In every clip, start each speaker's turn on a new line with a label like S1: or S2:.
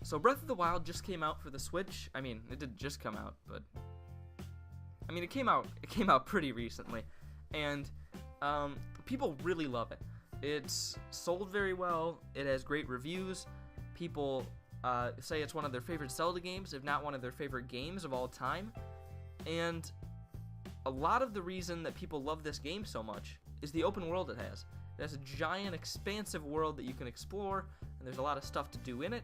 S1: So Breath of the Wild just came out for the Switch. I mean, it didn't just come out, but I mean, it came out pretty recently, and people really love it. It's sold very well. It has great reviews. People say it's one of their favorite Zelda games, if not one of their favorite games of all time. And a lot of the reason that people love this game so much is the open world it has. It has a giant, expansive world that you can explore, and there's a lot of stuff to do in it.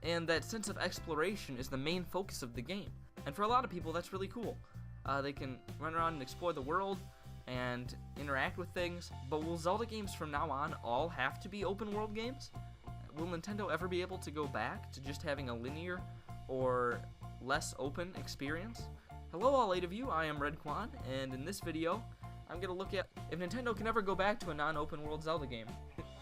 S1: And that sense of exploration is the main focus of the game. And for a lot of people, that's really cool. They can run around and explore the world and interact with things. But will Zelda games from now on all have to be open world games? Will Nintendo ever be able to go back to just having a linear or less open experience? Hello all 8 of you, I am Redkwan, and in this video, I'm going to look at if Nintendo can ever go back to a non-open world Zelda game.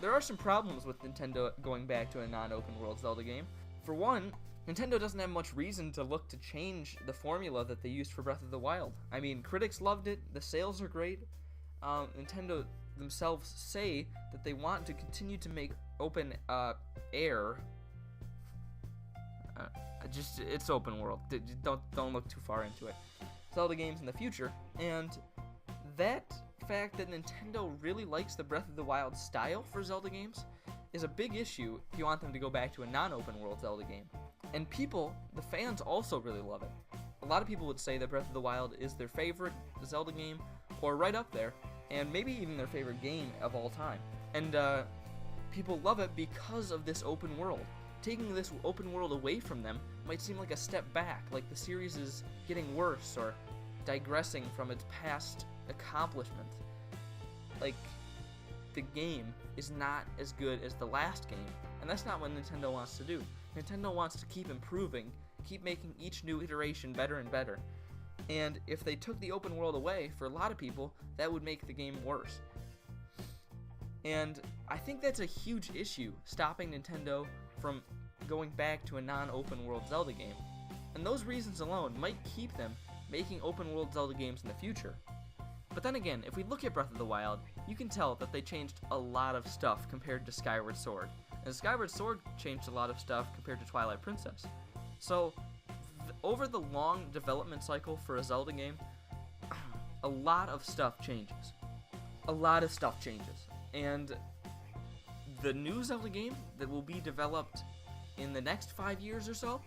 S1: There are some problems with Nintendo going back to a non-open world Zelda game. For one, Nintendo doesn't have much reason to look to change the formula that they used for Breath of the Wild. I mean, critics loved it, the sales are great. Nintendo themselves say that they want to continue to make open air. It's open world. Don't look too far into it. Zelda games in the future, and that fact that Nintendo really likes the Breath of the Wild style for Zelda games is a big issue if you want them to go back to a non-open world Zelda game. And people, the fans, also really love it. A lot of people would say that Breath of the Wild is their favorite Zelda game, or right up there, and maybe even their favorite game of all time. And people love it because of this open world. Taking this open world away from them might seem like a step back, like the series is getting worse or digressing from its past accomplishment. Like, the game is not as good as the last game, and that's not what Nintendo wants to do. Nintendo wants to keep improving, keep making each new iteration better and better. And if they took the open world away, for a lot of people, that would make the game worse. And I think that's a huge issue, stopping Nintendo from going back to a non-open world Zelda game. And those reasons alone might keep them making open world Zelda games in the future. But then again, if we look at Breath of the Wild, you can tell that they changed a lot of stuff compared to Skyward Sword. And Skyward Sword changed a lot of stuff compared to Twilight Princess. So, over the long development cycle for a Zelda game, a lot of stuff changes. A lot of stuff changes. And the new Zelda game that will be developed in the next 5 years or so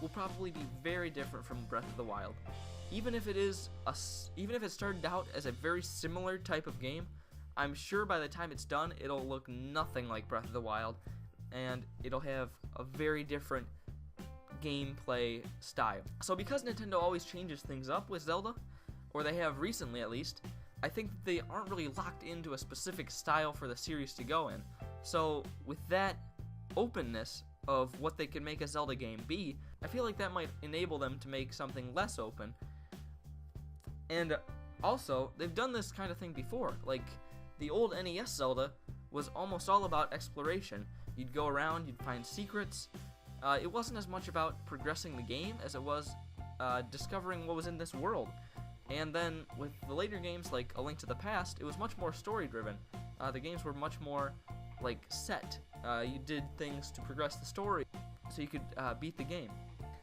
S1: will probably be very different from Breath of the Wild. Even if it started out as a very similar type of game, I'm sure by the time it's done, it'll look nothing like Breath of the Wild, and it'll have a very different gameplay style. So because Nintendo always changes things up with Zelda, or they have recently at least, I think that they aren't really locked into a specific style for the series to go in. So with that openness of what they can make a Zelda game be, I feel like that might enable them to make something less open. And also, they've done this kind of thing before. Like, the old NES Zelda was almost all about exploration. You'd go around, you'd find secrets. It wasn't as much about progressing the game as it was discovering what was in this world. And then with the later games like A Link to the Past, it was much more story-driven. The games were much more, like, set. You did things to progress the story so you could beat the game.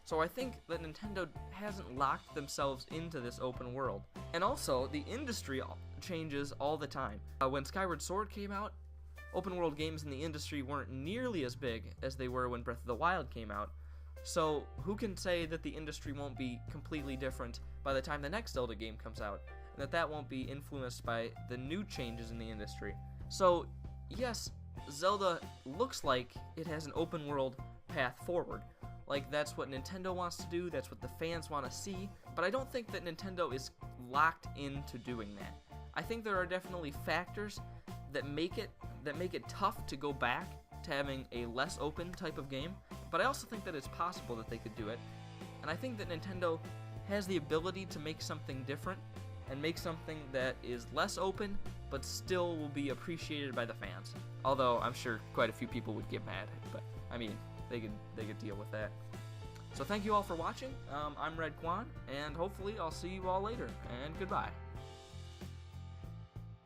S1: So I think that Nintendo hasn't locked themselves into this open world. And also, the industry changes all the time. When Skyward Sword came out, open world games in the industry weren't nearly as big as they were when Breath of the Wild came out. So who can say that the industry won't be completely different by the time the next Zelda game comes out, and that won't be influenced by the new changes in the industry? So yes, Zelda looks like it has an open world path forward. Like, that's what Nintendo wants to do, that's what the fans want to see, but I don't think that Nintendo is locked into doing that. I think there are definitely factors that make it tough to go back to having a less open type of game, but I also think that it's possible that they could do it, and I think that Nintendo has the ability to make something different and make something that is less open, but still will be appreciated by the fans. Although I'm sure quite a few people would get mad, but I mean, they could deal with that. So thank you all for watching. I'm Redkwan, and hopefully I'll see you all later, and goodbye.